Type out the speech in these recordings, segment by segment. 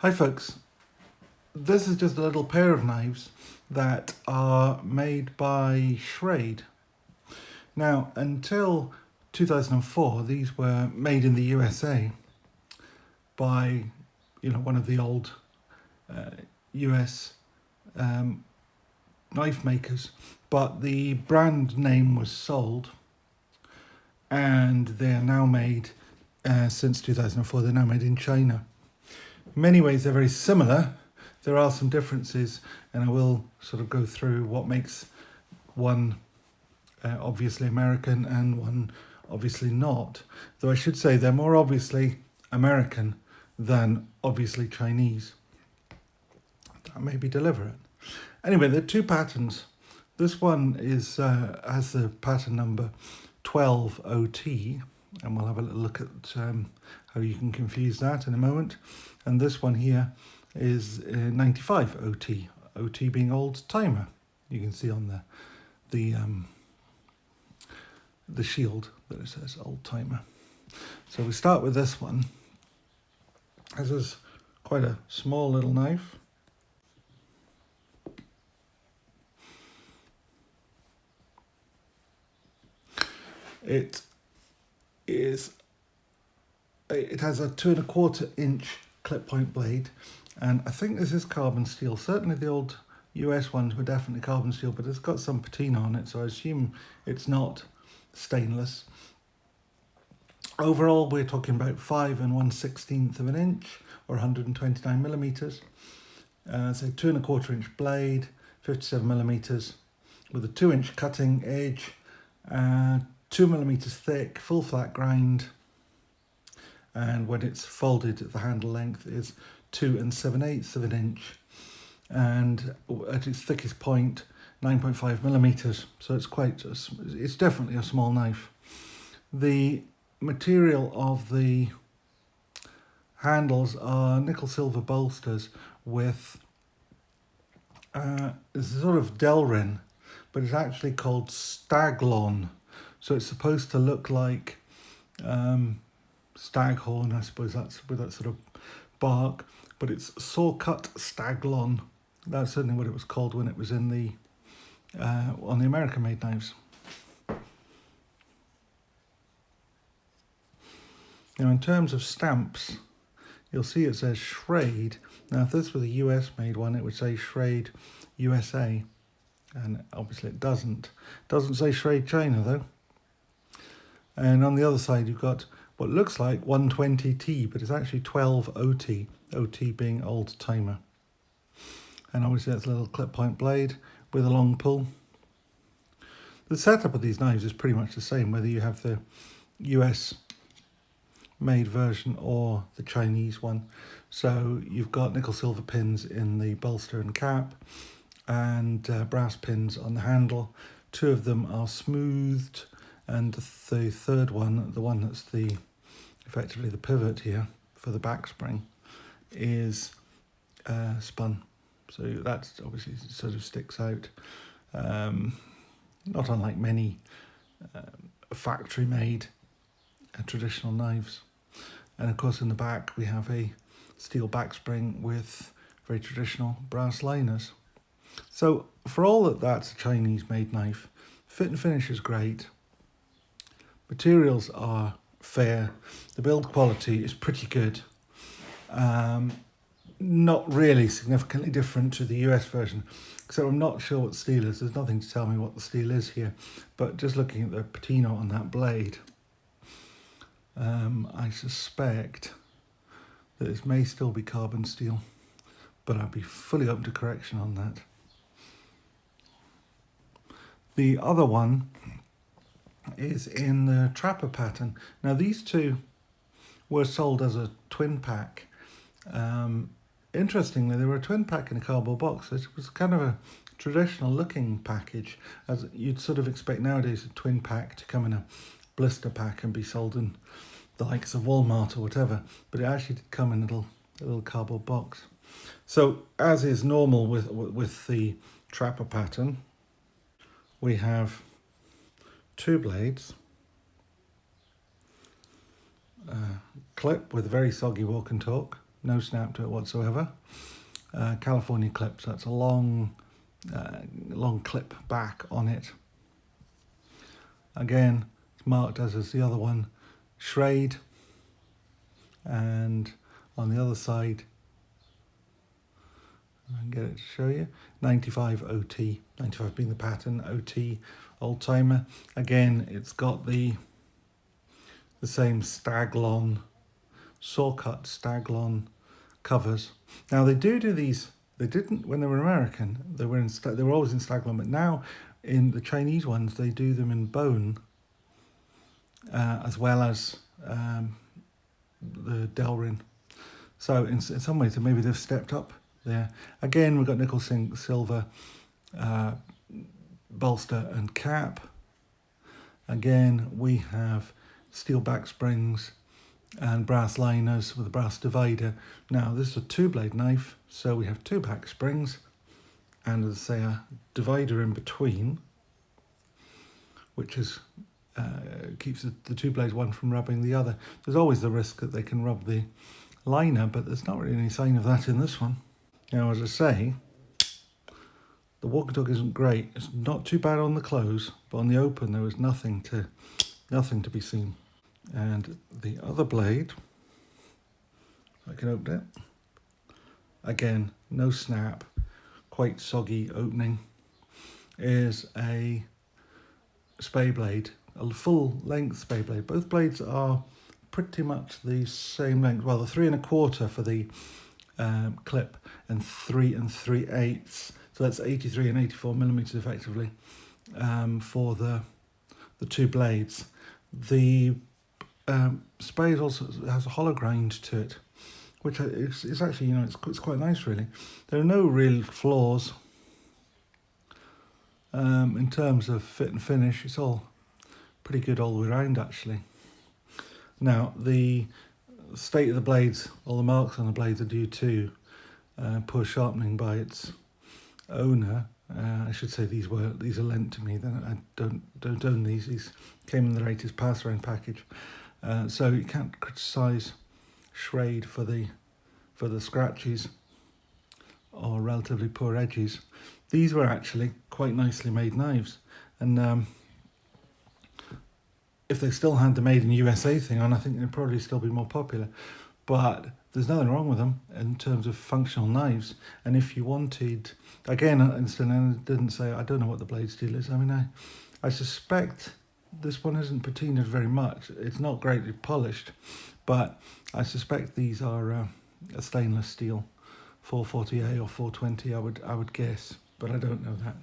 Hi folks, this is just a little pair of knives that are made by Schrade. Now, until 2004, these were made in the USA by, one of the old US knife makers, but the brand name was sold, and they are now made, since 2004, they're now made in China. In many ways, they're very similar. There are some differences, and I will sort of go through what makes one obviously American and one obviously not. Though I should say they're more obviously American than obviously Chinese. That may be deliberate. Anyway, there are two patterns. This one is has the pattern number 12OT, and we'll have a little look at how you can confuse that in a moment. And this one here is 95OT, OT being old timer. You can see on the shield that it says old timer. So we start with this one. This is quite a small little knife. It has a 2¼ inch clip point blade, and I think this is carbon steel. Certainly the old US ones were definitely carbon steel, but it's got some patina on it, so I assume it's not stainless. Overall, we're talking about 5 1/16 of an inch, or 129 millimeters. So 2¼ inch blade, 57 millimeters, with a 2-inch cutting edge, 2 millimeters thick, full flat grind, and when it's folded, the handle length is 2 7/8 of an inch, and at its thickest point, 9.5 millimeters. So it's definitely a small knife. The material of the handles are nickel silver bolsters with sort of Delrin, but it's actually called Staglon. So it's supposed to look like staghorn, I suppose, that's with that sort of bark, but it's saw cut Staglon. That's certainly what it was called when it was in the on the American made knives. Now, in terms of stamps, you'll see it says Schrade. Now, if this were the US made one, it would say Schrade USA, and obviously it doesn't. It doesn't say Schrade China though. And on the other side, you've got what looks like 120T, but it's actually 12OT, OT being old timer. And obviously that's a little clip point blade with a long pull. The setup of these knives is pretty much the same, whether you have the US made version or the Chinese one. So you've got nickel silver pins in the bolster and cap, and brass pins on the handle. 2 of them are smoothed, and the third one, the one that's effectively the pivot here for the back spring, is spun. So that's obviously sort of sticks out, not unlike many factory-made traditional knives. And of course in the back we have a steel back spring with very traditional brass liners. So for all that's a Chinese-made knife, fit and finish is great. Materials are fair. The build quality is pretty good. Not really significantly different to the US version, so I'm not sure what steel is. There's nothing to tell me what the steel is here, but just looking at the patina on that blade, I suspect that it may still be carbon steel, but I'd be fully open to correction on that. The other one is in the Trapper pattern. Now these two were sold as a twin pack. Interestingly, they were a twin pack in a cardboard box. It was kind of a traditional looking package, as you'd sort of expect nowadays a twin pack to come in a blister pack and be sold in the likes of Walmart or whatever, but it actually did come in a little cardboard box. So as is normal with the Trapper pattern, we have 2 blades, clip with a very soggy walk and talk, no snap to it whatsoever. California clip, so it's a long clip back on it. Again, it's marked as the other one, Schrade, and on the other side, I can get it to show you, 95 OT, 95 being the pattern, OT old timer. Again, it's got the same Staglon, saw cut Staglon covers. Now they do these. They didn't when they were American. They were always in Staglon, but now in the Chinese ones they do them in bone, as well as the Delrin. So in some ways, maybe they've stepped up there. Again, we've got nickel silver bolster and cap. Again, we have steel back springs and brass liners with a brass divider. Now, this is a 2-blade knife, so we have 2 back springs and, as I say, a divider in between, which is keeps the 2 blades one from rubbing the other. There's always the risk that they can rub the liner, but there's not really any sign of that in this one. Now, as I say, the walkie talkie isn't great. It's not too bad on the close, but on the open there was nothing to be seen. And the other blade, if I can open it, again, no snap, quite soggy opening, is a spay blade, a full length spay blade. Both blades are pretty much the same length. Well, the 3 1/4 for the clip and 3 3/8. So that's 83 and 84 millimeters effectively for the 2 blades. The spade also has a hollow grind to it, which is actually, it's quite nice really. There are no real flaws in terms of fit and finish. It's all pretty good all the way around actually. Now, the state of the blades, all the marks on the blades are due to poor sharpening by its owner. I should say these are lent to me. Then I don't own these. These came in the latest pass around package, so you can't criticise Schrade for the scratches or relatively poor edges. These were actually quite nicely made knives, and if they still had the made in USA thing on, I think they'd probably still be more popular. But there's nothing wrong with them in terms of functional knives. And if you wanted, again, incidentally, I didn't say, I don't know what the blade steel is. I mean, I suspect this one isn't patinaed very much. It's not greatly polished, but I suspect these are a stainless steel 440A or 420, I would guess, but I don't know that.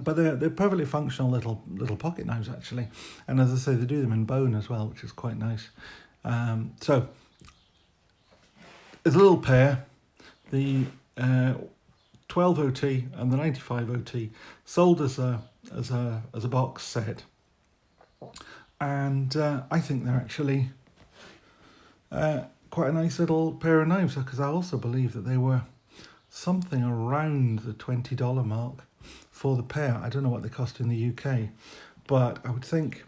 But they're perfectly functional little pocket knives actually, and as I say, they do them in bone as well, which is quite nice. So it's a little pair, the 12 OT and the 95 OT, sold as a box set, and I think they're actually quite a nice little pair of knives, because I also believe that they were something around the $20 mark for the pair. I don't know what they cost in the UK, but I would think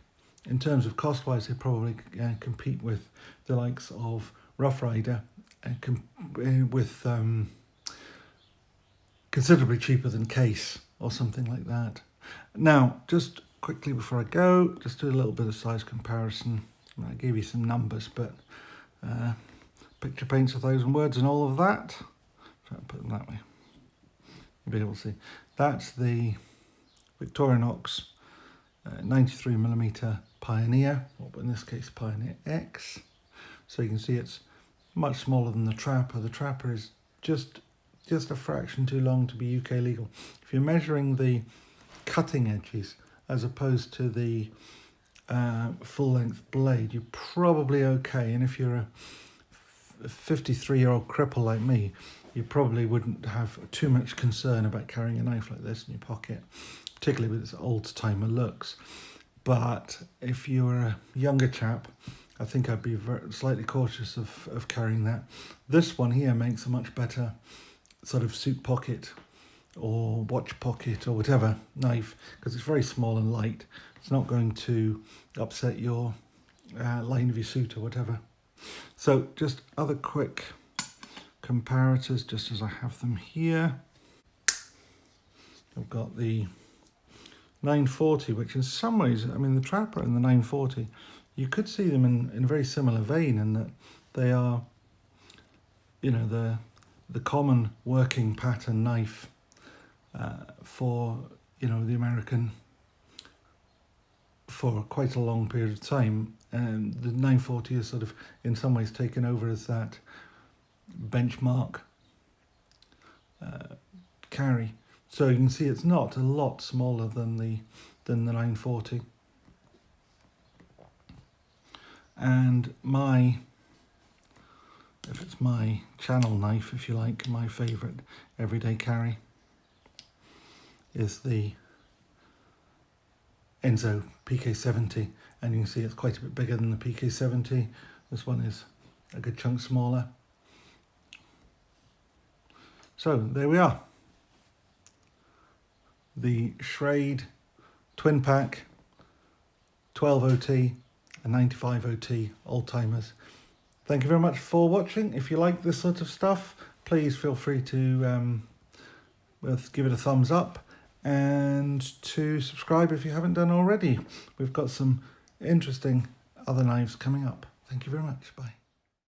in terms of cost-wise, they probably compete with the likes of Rough Rider, with considerably cheaper than Case or something like that. Now, just quickly before I go, just do a little bit of size comparison. I gave you some numbers, but picture paints 1,000 words and all of that. Try to put them that way. You'll be able to see. That's the Victorinox 93mm Pioneer, or in this case Pioneer X. So you can see it's much smaller than the Trapper. The Trapper is just a fraction too long to be UK legal. If you're measuring the cutting edges as opposed to the full-length blade, you're probably okay. And if you're a 53-year-old cripple like me, you probably wouldn't have too much concern about carrying a knife like this in your pocket, particularly with its old-timer looks. But if you were a younger chap, I think I'd be slightly cautious of carrying that. This one here makes a much better sort of suit pocket or watch pocket or whatever knife, because it's very small and light. It's not going to upset your line of your suit or whatever. So just other quick comparators, just as I have them here. I've got the 940, which in some ways, I mean, the Trapper and the 940, you could see them in a very similar vein in that they are, you know, the common working pattern knife for, you know, the American for quite a long period of time. And the 940 is sort of in some ways taken over as that benchmark carry. So you can see it's not a lot smaller than the 940. And if it's my channel knife, if you like, my favourite everyday carry is the Enzo PK70, and you can see it's quite a bit bigger than the PK70. This one is a good chunk smaller. So there we are. The Schrade twin pack 12 OT and 95 OT old timers. Thank you very much for watching. If you like this sort of stuff, please feel free to give it a thumbs up and to subscribe if you haven't done already. We've got some interesting other knives coming up. Thank you very much. Bye.